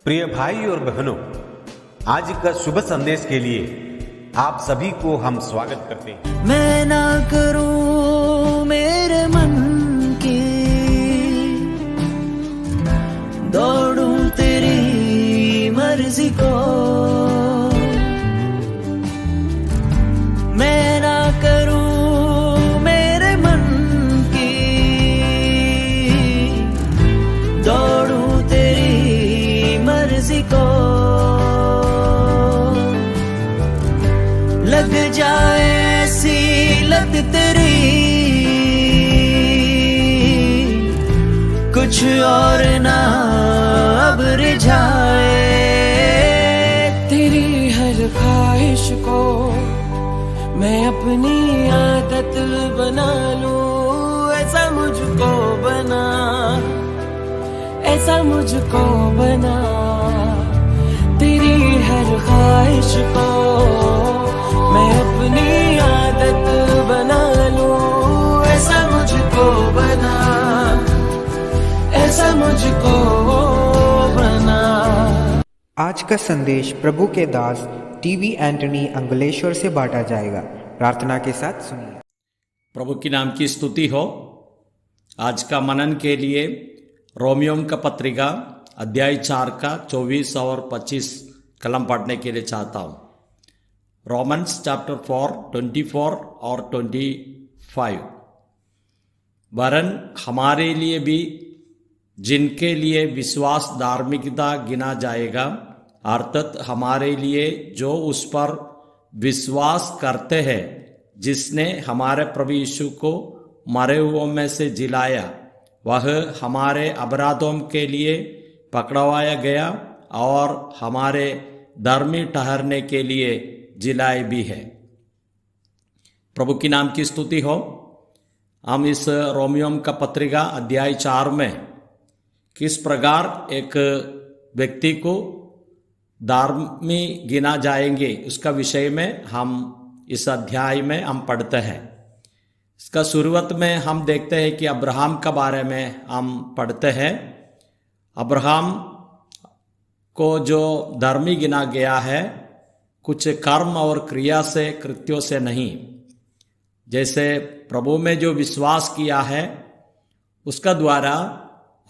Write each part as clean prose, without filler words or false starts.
प्रिय भाई और बहनों, आज का शुभ संदेश के लिए आप सभी को हम स्वागत करते हैं। मैं ना करूं मेरे मन की, दौड़ूं तेरी मर्जी को। मैं ना करूं मेरे मन की, दौड़ूं तेरी मर्जी को। लग जाए ऐसी लत तेरी, कुछ और ना अब रिझाए। तेरी हर ख्वाहिश को मैं अपनी आदत बना लूं, ऐसा मुझको बना, ऐसा मुझको बना। तेरी हर ख्वाहिश को मैं अपनी आदत बना लूं, ऐसा मुझको बना, ऐसा मुझको बना। आज का संदेश प्रभु के दास टीवी एंटनी अंगलेश्वर से बांटा जाएगा। प्रार्थना के साथ सुनिए। प्रभु की नाम की स्तुति हो। आज का मनन के लिए रोमियों का पत्रिका अध्याय 4 का 24 और 25 कलम पढ़ने के लिए चाहता हूँ। रोमन्स चैप्टर 4 24 और 25। वरन हमारे लिए भी जिनके लिए विश्वास धार्मिकता गिना जाएगा, अर्थात हमारे लिए जो उस पर विश्वास करते हैं, जिसने हमारे प्रभु यीशु को मरे हुओं में से जिलाया, वह हमारे अपराधों के लिए पकड़वाया गया और हमारे धर्मी ठहरने के लिए जिलाए भी है। प्रभु की नाम की स्तुति हो। हम इस रोमियों का पत्रिका अध्याय 4 में किस प्रकार एक व्यक्ति को धार्मी गिना जाएंगे उसका विषय में हम इस अध्याय में हम पढ़ते हैं। इसका शुरुआत में हम देखते हैं कि अब्राहम के बारे में हम पढ़ते हैं। अब्राहम को जो धर्मी गिना गया है, कुछ कर्म और क्रिया से, कृत्यों से नहीं। जैसे प्रभु में जो विश्वास किया है उसका द्वारा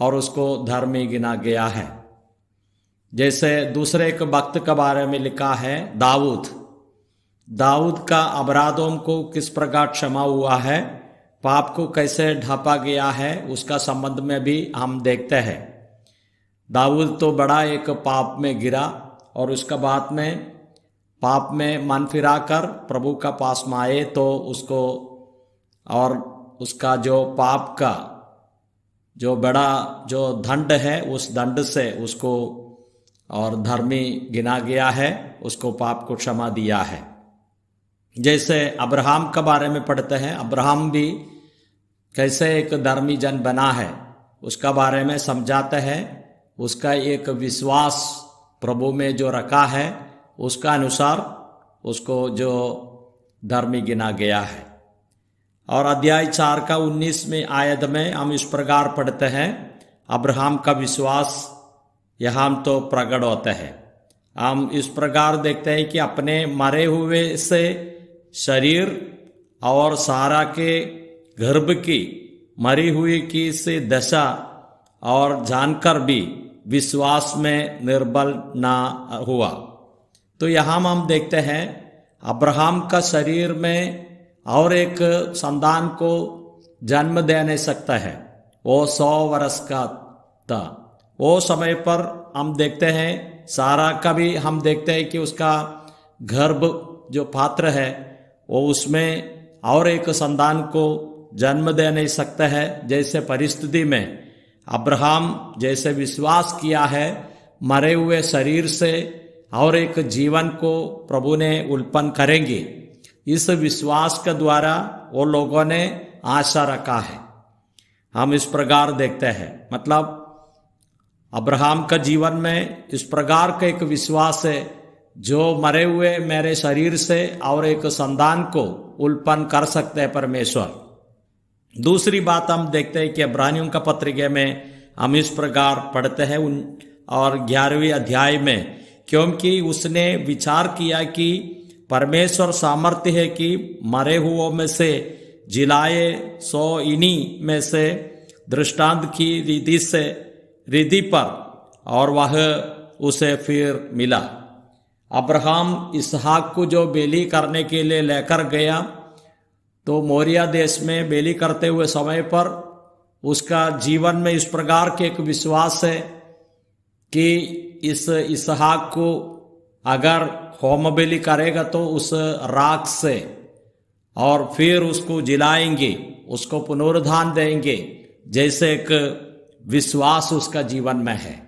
और उसको धर्मी गिना गया है। जैसे दूसरे एक भक्त के बारे में लिखा है, दाऊद का अपराधों को किस प्रकार क्षमा हुआ है, पाप को कैसे ढांपा गया है, उसका संबंध में भी हम देखते हैं। दाऊद तो बड़ा एक पाप में गिरा और उसका बाद में पाप में मन फिराकर प्रभु का पास में आए तो उसको और उसका जो पाप का जो बड़ा जो दंड है, उस दंड से उसको और धर्मी गिना गया है, उसको पाप को क्षमा दिया है। जैसे अब्राहम के बारे में पढ़ते हैं, अब्राहम भी कैसे एक धर्मी जन बना है उसका बारे में समझाते हैं। उसका एक विश्वास प्रभु में जो रखा है उसका अनुसार उसको जो धर्मी गिना गया है। और अध्याय 4 का 19वें आयत में हम इस प्रकार पढ़ते हैं, अब्राहम का विश्वास यहाँ तो प्रकट होता है। हम इस प्रकार देखते हैं कि अपने मरे हुए से शरीर और सारा के गर्भ की मरी हुई की से दशा और जानकर भी विश्वास में निर्बल ना हुआ। तो यहाँ हम देखते हैं अब्राहम का शरीर में और एक संतान को जन्म दे नहीं सकता है। वो 100 वर्ष का था। वो समय पर हम देखते हैं सारा का भी हम देखते हैं कि उसका गर्भ जो पात्र है वो उसमें और एक संतान को जन्म दे नहीं सकता है। जैसे परिस्थिति में अब्राहम जैसे विश्वास किया है, मरे हुए शरीर से और एक जीवन को प्रभु ने उत्पन्न करेंगे, इस विश्वास के द्वारा वो लोगों ने आशा रखा है। हम इस प्रकार देखते हैं, मतलब अब्राहम का जीवन में इस प्रकार का एक विश्वास है जो मरे हुए मेरे शरीर से और एक संतान को उत्पन्न कर सकते हैं परमेश्वर। दूसरी बात हम देखते हैं कि इब्रानियों का पत्रिका में हम इस प्रकार पढ़ते हैं और 11वें अध्याय में, क्योंकि उसने विचार किया कि परमेश्वर सामर्थ्य है कि मरे हुओं में से जिलाए, सो इन्हीं में से दृष्टांत की रिधि पर, और वह उसे फिर मिला। अब्राहम इसहाक को जो बेली करने के लिए लेकर गया, तो मोरिया देश में बेली करते हुए समय पर उसका जीवन में इस प्रकार के एक विश्वास है कि इस इसहाक को अगर होम बलि करेगा तो उस राख से, और फिर उसको जिलाएंगे, उसको पुनरुद्धान देंगे, जैसे एक विश्वास उसका जीवन में है।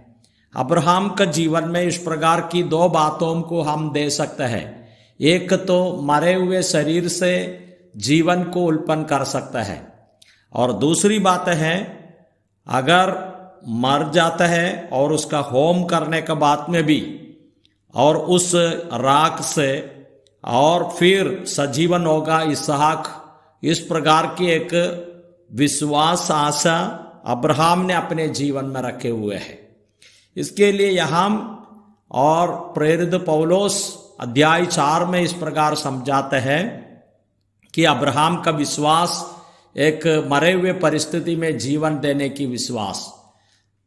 अब्राहम का जीवन में इस प्रकार की दो बातों को हम दे सकते हैं। एक तो मरे हुए शरीर से जीवन को उत्पन्न कर सकता है, और दूसरी बात है अगर मर जाता है और उसका होम करने के बाद में भी, और उस राख से और फिर सजीवन होगा इसहाक। इस प्रकार की एक विश्वास आशा अब्राहम ने अपने जीवन में रखे हुए है। इसके लिए यहाँ और प्रेरित पौलुस अध्याय 4 में इस प्रकार समझाते हैं कि अब्राहम का विश्वास एक मरे हुए परिस्थिति में जीवन देने की विश्वास,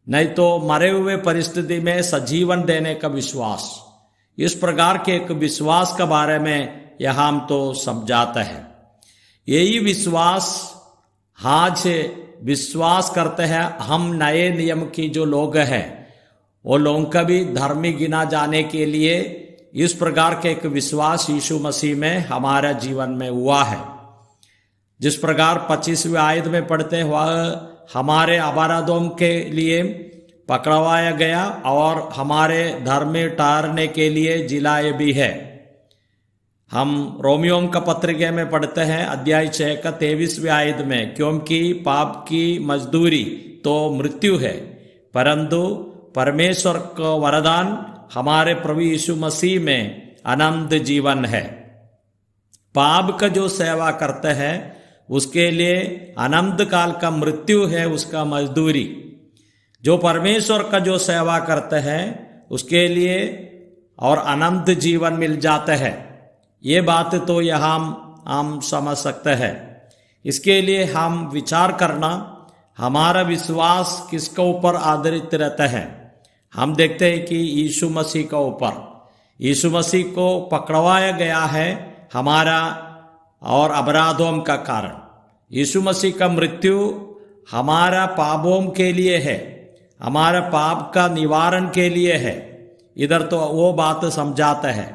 नहीं तो मरे हुए परिस्थिति में सजीवन देने का विश्वास, इस प्रकार के एक विश्वास के बारे में यहाँ हम तो समझाते हैं। यही विश्वास आज विश्वास करते हैं हम नए नियम की जो लोग हैं, वो लोगों का भी धर्मी गिना जाने के लिए इस प्रकार के एक विश्वास यीशु मसीह में हमारा जीवन में हुआ है। जिस प्रकार 25वें आयत में पढ़ते हैं, वह हमारे अपराधों के लिए पकड़वाया गया और हमारे धर्मी ठहरने के लिए जिलाए भी है। हम रोमियों का पत्रिका में पढ़ते हैं अध्याय 6 का 23वें आयत में, क्योंकि पाप की मजदूरी तो मृत्यु है, परंतु परमेश्वर का वरदान हमारे प्रभु यीशु मसीह में अनंत जीवन है। पाप का जो सेवा करते हैं उसके लिए अनंत काल का मृत्यु है उसका मजदूरी। जो परमेश्वर का जो सेवा करते हैं उसके लिए और अनंत जीवन मिल जाता है। ये बात तो यहाँ हम समझ सकते हैं। इसके लिए हम विचार करना, हमारा विश्वास किसके ऊपर आधारित रहता है। हम देखते हैं कि यीशु मसीह के ऊपर, यीशु मसीह को पकड़वाया गया है हमारा और अपराधों का कारण। यीशु मसीह का मृत्यु हमारा पापों के लिए है, हमारा पाप का निवारण के लिए है। इधर तो वो बात समझाता है,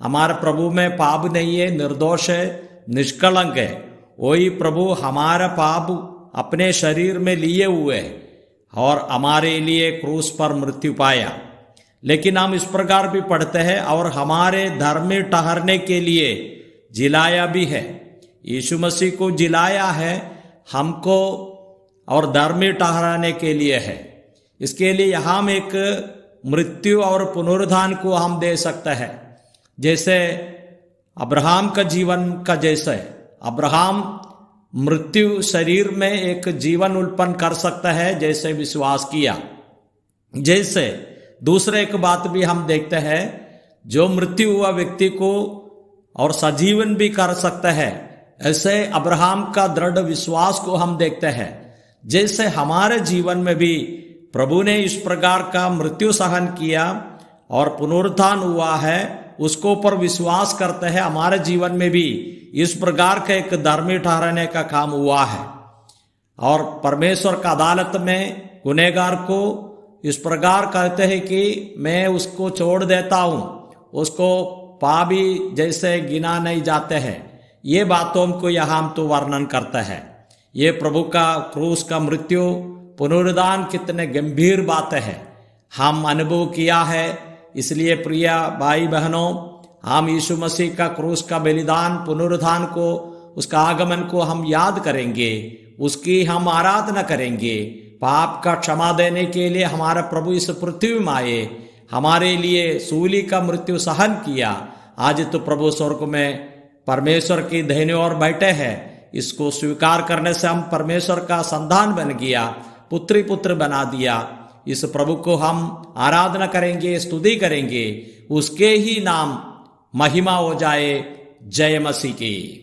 हमारा प्रभु में पाप नहीं है, निर्दोष है, निष्कलंक है। वही प्रभु हमारा पाप अपने शरीर में लिए हुए है और हमारे लिए क्रूस पर मृत्यु पाया। लेकिन हम इस प्रकार भी पढ़ते हैं, और हमारे धर्मी ठहरने के लिए जिलाया भी है। यीशु मसीह को जिलाया है हमको और धर्मी ठहराने के लिए है। इसके लिए हम एक मृत्यु और पुनरुद्धान को हम दे सकते हैं। जैसे अब्राहम का जीवन का जैसे अब्राहम मृत्यु शरीर में एक जीवन उत्पन्न कर सकता है जैसे विश्वास किया। जैसे दूसरे एक बात भी हम देखते हैं, जो मृत्यु हुआ व्यक्ति को और सजीवन भी कर सकता है, ऐसे अब्राहम का दृढ़ विश्वास को हम देखते हैं। जैसे हमारे जीवन में भी प्रभु ने इस प्रकार का मृत्यु सहन किया और पुनरुत्थान हुआ है, उसको ऊपर विश्वास करते हैं, हमारे जीवन में भी इस प्रकार का एक धर्मी ठहराने का काम हुआ है। और परमेश्वर का अदालत में गुनहगार को इस प्रकार कहते हैं कि मैं उसको छोड़ देता हूं, उसको पापी जैसे गिना नहीं जाते हैं। ये बातों को यहाँ हम तो वर्णन करते हैं। ये प्रभु का क्रूस का मृत्यु पुनरुद्धान कितने गंभीर बातें हैं, हम अनुभव किया है। इसलिए प्रिय भाई बहनों, हम यीशु मसीह का क्रूस का बलिदान, पुनरुत्थान को, उसका आगमन को हम याद करेंगे, उसकी हम आराधना करेंगे। पाप का क्षमा देने के लिए हमारा प्रभु इस पृथ्वी में आए, हमारे लिए सूली का मृत्यु सहन किया। आज तो प्रभु स्वर्ग में परमेश्वर की दाहिने ओर बैठे हैं। इसको स्वीकार करने से हम परमेश्वर का संतान बन गया, पुत्री पुत्र बना दिया। इस प्रभु को हम आराधना करेंगे, स्तुति करेंगे, उसके ही नाम महिमा हो जाए। जय मसीह की।